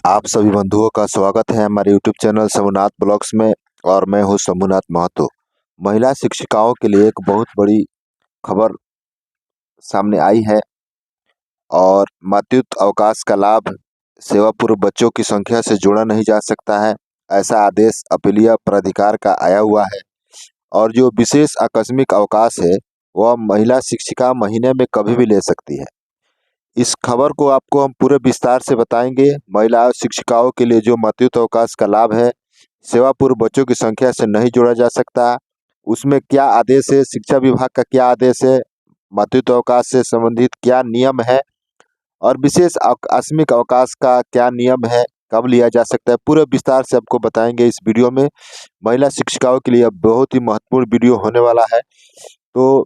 आप सभी बंधुओं का स्वागत है हमारे यूट्यूब चैनल शंभुनाथ ब्लॉग्स में। और मैं हूं शंभुनाथ महतो। महिला शिक्षिकाओं के लिए एक बहुत बड़ी खबर सामने आई है और मातृत्व अवकाश का लाभ सेवा पूर्व बच्चों की संख्या से जोड़ा नहीं जा सकता है, ऐसा आदेश अपीलीय प्राधिकार का आया हुआ है। और जो विशेष आकस्मिक अवकाश है वह महिला शिक्षिका महीने में कभी भी ले सकती है। इस खबर को आपको हम पूरे विस्तार से बताएंगे। महिला शिक्षिकाओं के लिए जो मातृत्व अवकाश का लाभ है सेवा पूर्व बच्चों की संख्या से नहीं जोड़ा जा सकता, उसमें क्या आदेश है, शिक्षा विभाग का क्या आदेश है, मातृत्व अवकाश से संबंधित क्या नियम है और विशेष आकस्मिक अवकाश का क्या नियम है, कब लिया जा सकता है, पूरे विस्तार से आपको बताएंगे इस वीडियो में। महिला शिक्षिकाओं के लिए बहुत ही महत्वपूर्ण वीडियो होने वाला है। तो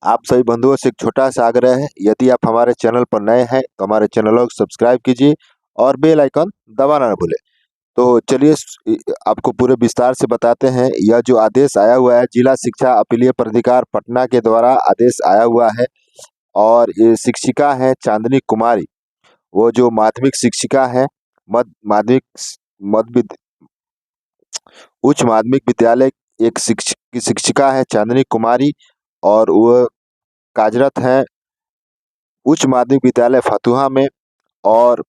आप सभी बंधुओं से एक छोटा सा आग्रह है, यदि आप हमारे चैनल पर नए हैं तो हमारे चैनलों को सब्सक्राइब कीजिए और बेल आइकन दबाना न भूलें। तो चलिए आपको पूरे विस्तार से बताते हैं। यह जो आदेश आया हुआ है जिला शिक्षा अपीलीय प्राधिकार पटना के द्वारा आदेश आया हुआ है और ये शिक्षिका है चांदनी कुमारी। वो जो माध्यमिक शिक्षिका है माध्यमिक मध्य उच्च माध्यमिक विद्यालय एक शिक्षिका है चांदनी कुमारी और वह कार्यरत है उच्च माध्यमिक विद्यालय फतुहा में। और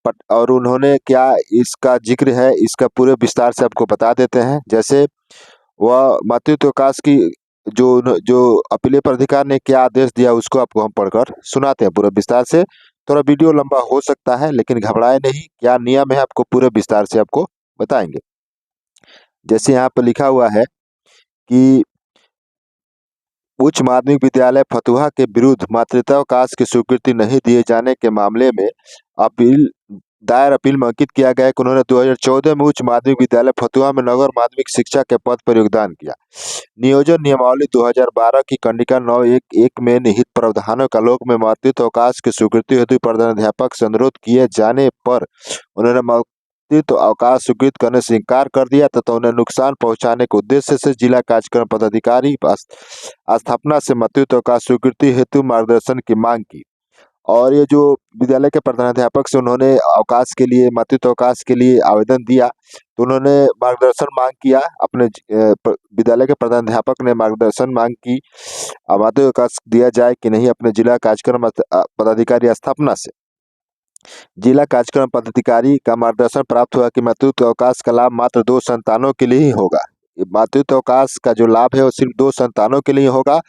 उन्होंने क्या इसका जिक्र है, इसका पूरे विस्तार से आपको बता देते हैं। जैसे वह मातृत्व अवकाश की जो जो अपीलीय प्राधिकार ने क्या आदेश दिया उसको आपको हम पढ़कर सुनाते हैं पूरे विस्तार से। थोड़ा वीडियो लंबा हो सकता है लेकिन घबराए नहीं, क्या नियम है आपको पूरे विस्तार से आपको बताएंगे। जैसे यहाँ पर लिखा हुआ है कि उच्च माध्यमिक विद्यालय फतुहा के विरुद्ध मातृत्वावकाश की स्वीकृति नहीं दिए जाने के मामले में अपील में अंकित किया गया कि उन्होंने 2014 में उच्च माध्यमिक विद्यालय फतुहा में नगर माध्यमिक शिक्षा के पद पर योगदान किया। नियोजन नियमावली 2012 की कंडिका 9(1) में निहित प्रावधानों का लोक में मातृत्व अवकाश की स्वीकृति हेतु प्रधानाध्यापक से अनुरोध किए जाने पर उन्होंने मातृत्व अवकाश स्वीकृत करने से इंकार कर दिया तथा उन्हें नुकसान पहुंचाने के उद्देश्य से जिला कार्यक्रम पदाधिकारी स्थापना से मातृत्व अवकाश स्वीकृति हेतु मार्गदर्शन की मांग की। और ये जो विद्यालय के प्रधानाध्यापक से उन्होंने अवकाश के लिए मातृत्व अवकाश के लिए आवेदन दिया तो उन्होंने मार्गदर्शन मांग किया। अपने विद्यालय के प्रधानाध्यापक ने मार्गदर्शन मांग की मातृत्व अवकाश दिया जाए कि नहीं अपने जिला कार्यक्रम पदाधिकारी स्थापना से। जिला कार्यक्रम पदाधिकारी का मार्गदर्शन प्राप्त हुआ कि मातृत्व अवकाश का लाभ मात्र 2 संतानों के लिए ही होगा। मातृत्व अवकाश का जो लाभ है वो सिर्फ 2 संतानों के लिए होगा।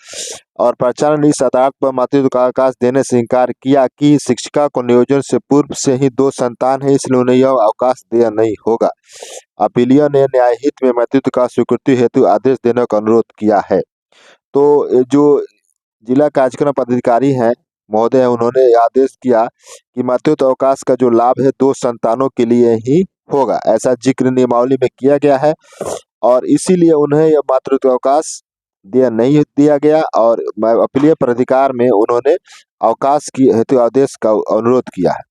और प्राचार्य ने इस आधार पर मातृत्व का अवकाश देने से इंकार किया कि शिक्षिका को नियोजन से पूर्व से ही 2 संतान है, इसलिए उन्हें यह अवकाश दिया नहीं होगा। अपीलीय ने न्यायहित में मातृत्व का स्वीकृति हेतु आदेश देने का अनुरोध किया है। तो जो जिला कार्यक्रम पदाधिकारी हैं महोदय, उन्होंने आदेश किया कि मातृत्व अवकाश का जो लाभ है 2 संतानों के लिए ही होगा, ऐसा जिक्र नियमावली में किया गया है और इसीलिए उन्हें यह मातृत्व अवकाश नहीं दिया गया और अपीलीय प्राधिकार में उन्होंने अवकाश की हेतु आदेश का अनुरोध किया है।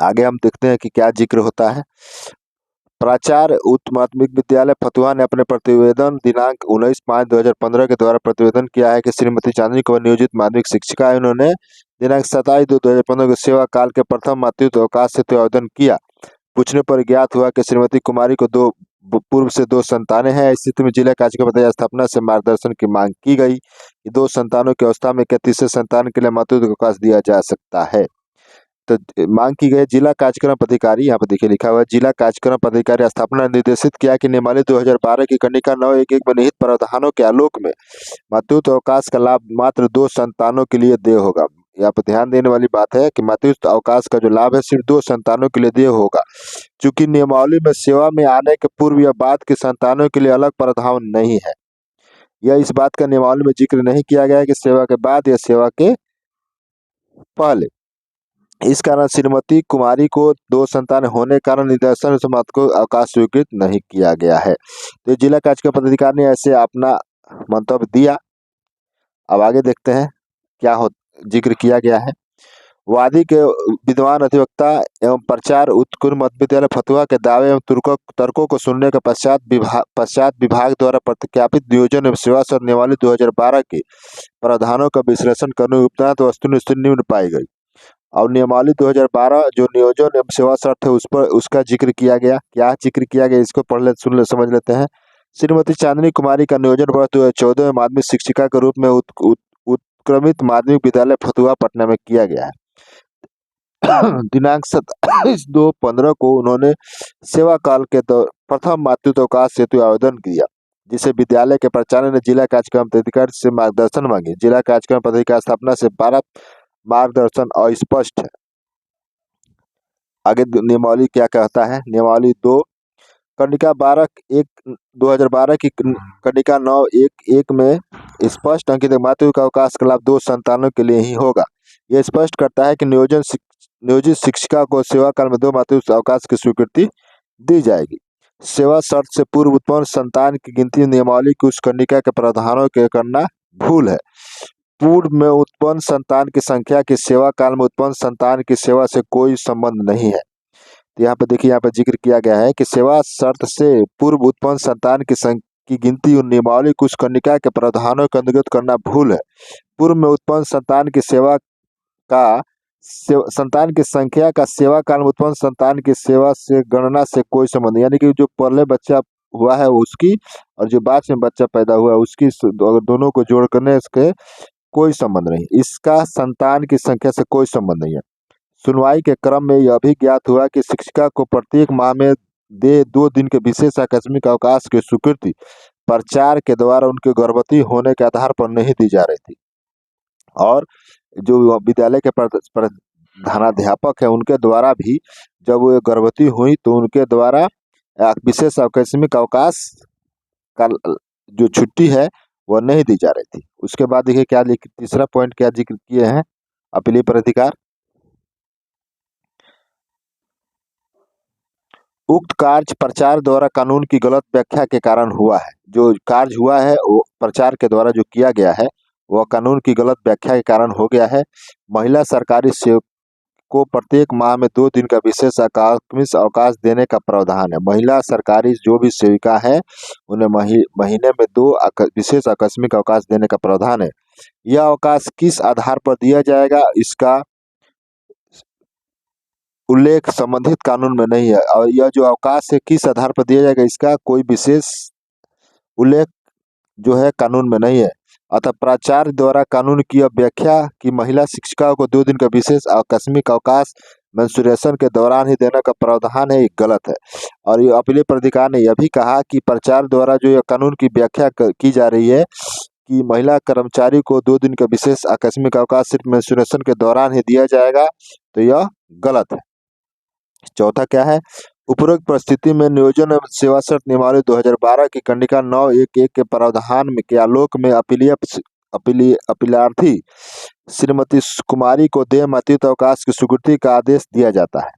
आगे हम देखते हैं कि क्या जिक्र होता है। प्राचार्य उच्च माध्यमिक विद्यालय फतुहा ने अपने प्रतिवेदन दिनांक 19/5/2015 के द्वारा प्रतिवेदन किया है कि श्रीमती चांदनी कुमार नियोजित माध्यमिक शिक्षिका है। उन्होंने दिनांक 27/2/2015 के सेवा काल के प्रथम मातृत्व अवकाश हेतु आवेदन किया। पूछने पर ज्ञात हुआ कि श्रीमती कुमारी को पूर्व से 2 संतानें हैं। इस स्थिति में जिला कार्यक्रम पदाधिकारी स्थापना से मार्गदर्शन की मांग की गई कि 2 संतानों की अवस्था में क्या तीसरे संतान के लिए मातृत्व अवकाश दिया जा सकता है। तो मांग की गई जिला कार्यक्रम पदाधिकारी, यहाँ पर देखिए लिखा हुआ है, जिला कार्यक्रम पदाधिकारी स्थापना निर्देशित किया कि नियमावली 2012 की कंडिका 9(1) में निहित प्रावधानों के आलोक में मातृत्व अवकाश का लाभ मात्र 2 संतानों के लिए देय होगा। यहाँ पर ध्यान देने वाली बात है कि मातृत्व अवकाश का जो लाभ है सिर्फ 2 संतानों के लिए देय होगा। चूंकि नियमावली में सेवा में आने के पूर्व या बाद के संतानों के लिए अलग प्रावधान नहीं है, यह इस बात का नियमावली में जिक्र नहीं किया गया है कि सेवा के बाद या सेवा के पहले। इस कारण श्रीमती कुमारी को 2 संतान होने के कारण निर्देशन समाज को अवकाश स्वीकृत नहीं किया गया है। तो जिला कार्यक्रम पदाधिकारी ने ऐसे अपना मंतव्य दिया। अब आगे देखते हैं क्या जिक्र किया गया है। वादी के विद्वान अधिवक्ता एवं प्राचार्य उत्तर मध्य विद्यालय फतुहा के दावे एवं तर्कों को सुनने के पश्चात विभाग द्वारा प्रत्यापित नियोजन एवं सेवा शर्त नियमावली 2012 के प्रावधानों का विश्लेषण करने उपरांत वस्तुनिष्ठ निम्न पाई गई। और नियमावली 2012 जो नियोजन एवं सेवा शर्त है उस पर उसका जिक्र किया गया। क्या जिक्र किया गया इसको पढ़ ले सुन ले समझ लेते हैं। श्रीमती चांदनी कुमारी का नियोजन वर्ष 2014 में माध्यमिक शिक्षिका के रूप में उत्क्रमित माध्यमिक विद्यालय फतुहा पटना में किया गया है। दिनांक 27/2/15 को उन्होंने सेवा काल के प्रथम मातृत्वावकाश हेतु आवेदन किया, जिसे विद्यालय के प्राचार्य ने जिला कार्यक्रम पदाधिकारी से मार्गदर्शन मांगे। जिला कार्यक्रम पदाधिकारी स्थापना से 12 मार्गदर्शन अस्पष्ट है। आगे नियमावली क्या कहता है। नियमावली 2 कंडिका 12/1/2012 की कंडिका 9(1)(1) में स्पष्ट अंकित मातृत्व का अवकाश का लाभ 2 संतानों के लिए ही होगा। यह स्पष्ट करता है कि नियोजित शिक्षिका को सेवा काल में 2 मातृत्व अवकाश की स्वीकृति दी जाएगी। सेवा शर्त से पूर्व उत्पन्न संतान की गिनती नियमावली की उस कंडिका के प्रावधानों के करना भूल है। पूर्व में उत्पन्न संतान की संख्या की सेवा काल में उत्पन्न संतान की सेवा से कोई संबंध नहीं है। तो यहाँ पे देखिए, यहाँ पे जिक्र किया गया है कि सेवा शर्त से पूर्व उत्पन्न संतान की गिनती नियमावली कुछ कंडिका के प्रावधानों के अंतर्गत करना भूल है। पूर्व में उत्पन्न संतान की संतान की संख्या का सेवा काल में उत्पन्न संतान की सेवा से गणना से कोई संबंध नहीं, यानी कि जो पहले बच्चा हुआ है उसकी और जो बाद में बच्चा पैदा हुआ है उसकी दोनों को जोड़ करने के कोई संबंध नहीं। इसका संतान की संख्या से कोई संबंध नहीं है। सुनवाई के क्रम में यह भी ज्ञात हुआ कि शिक्षिका को प्रत्येक माह में 2 दिन के विशेष आकस्मिक अवकाश की स्वीकृति प्रचार के द्वारा उनके गर्भवती होने के आधार पर नहीं दी जा रही थी, और जो विद्यालय के प्रधानाध्यापक है उनके द्वारा भी जब वो गर्भवती हुई तो उनके द्वारा विशेष आकस्मिक अवकाश का जो छुट्टी है वह नहीं दी जा रही थी। उसके बाद देखिए क्या तीसरा पॉइंट क्या जिक्र किए हैं। अपीलीय प्राधिकार उक्त कार्य प्रचार द्वारा कानून की गलत व्याख्या के कारण हुआ है। जो कार्य हुआ है वो प्रचार के द्वारा जो किया गया है वह कानून की गलत व्याख्या के कारण हो गया है। महिला सरकारी सेवक को प्रत्येक माह में 2 दिन का विशेष आकस्मिक अवकाश देने का प्रावधान है। महिला सरकारी जो भी सेविका है उन्हें महीने में 2 विशेष आकस्मिक अवकाश देने का प्रावधान है। यह अवकाश किस आधार पर दिया जाएगा इसका उल्लेख संबंधित कानून में नहीं है, और यह जो अवकाश है किस आधार पर दिया जाएगा इसका कोई विशेष उल्लेख जो है कानून में नहीं है। अतः प्राचार्य द्वारा कानून की व्याख्या कि महिला शिक्षिका को 2 दिन का विशेष आकस्मिक अवकाश मेंस्ट्रुएशन के दौरान ही देने का प्रावधान है, ये गलत है। और ये अपीलीय प्राधिकार ने यह भी कहा कि प्राचार्य द्वारा जो यह कानून की व्याख्या की जा रही है कि महिला कर्मचारी को 2 दिन का विशेष आकस्मिक अवकाश सिर्फ मेंस्ट्रुएशन के दौरान ही दिया जाएगा, तो यह गलत है। चौथा क्या है। उपरोक्त परिस्थिति में नियोजन एवं सेवा शर्त नियमावली 2012 की कंडिका 9(1)(1) के प्रावधान के आलोक में अपीलार्थी श्रीमती कुमारी को देय मातृत्व अवकाश की स्वीकृति का आदेश दिया जाता है।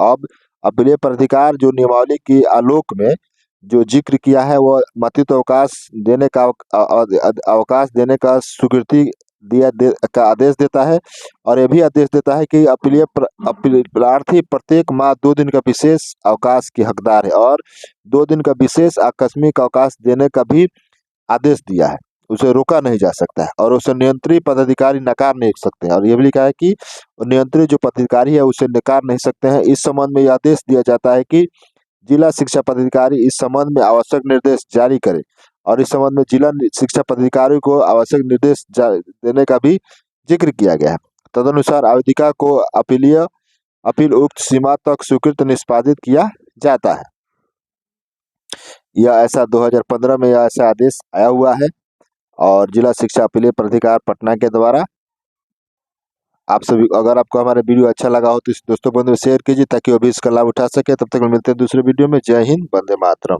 अब अपीलीय प्राधिकार जो नियमावली की आलोक में जो जिक्र किया है वह मातृत्व अवकाश देने का स्वीकृति का आदेश देता है, और यह भी आदेश देता है कि अपीलार्थी प्रत्येक माह 2 दिन का विशेष अवकाश की हकदार है, और 2 दिन का विशेष आकस्मिक अवकाश देने का भी आदेश दिया है। उसे रोका नहीं जा सकता है और उसे नियंत्री पदाधिकारी नकार नहीं सकते हैं। और यह भी लिखा है कि नियंत्री जो पदाधिकारी है उसे नकार नहीं सकते हैं। इस संबंध में यह आदेश दिया जाता है कि जिला शिक्षा पदाधिकारी इस संबंध में आवश्यक निर्देश जारी करे, और इस संबंध में जिला शिक्षा पदाधिकारी को आवश्यक निर्देश देने का भी जिक्र किया गया है। तदनुसार आवेदिका को अपील उक्त सीमा तक स्वीकृत निष्पादित किया जाता है। यह ऐसा 2015 में यह ऐसा आदेश आया हुआ है, और जिला शिक्षा अपीलीय प्राधिकार पटना के द्वारा। आप सभी अगर आपको हमारा वीडियो अच्छा लगा हो तो इस दोस्तों बंधु शेयर कीजिए ताकि वो भी इसका लाभ उठा सके। तब तक मिलते हैं दूसरे वीडियो में। जय हिंद, वंदे मातरम।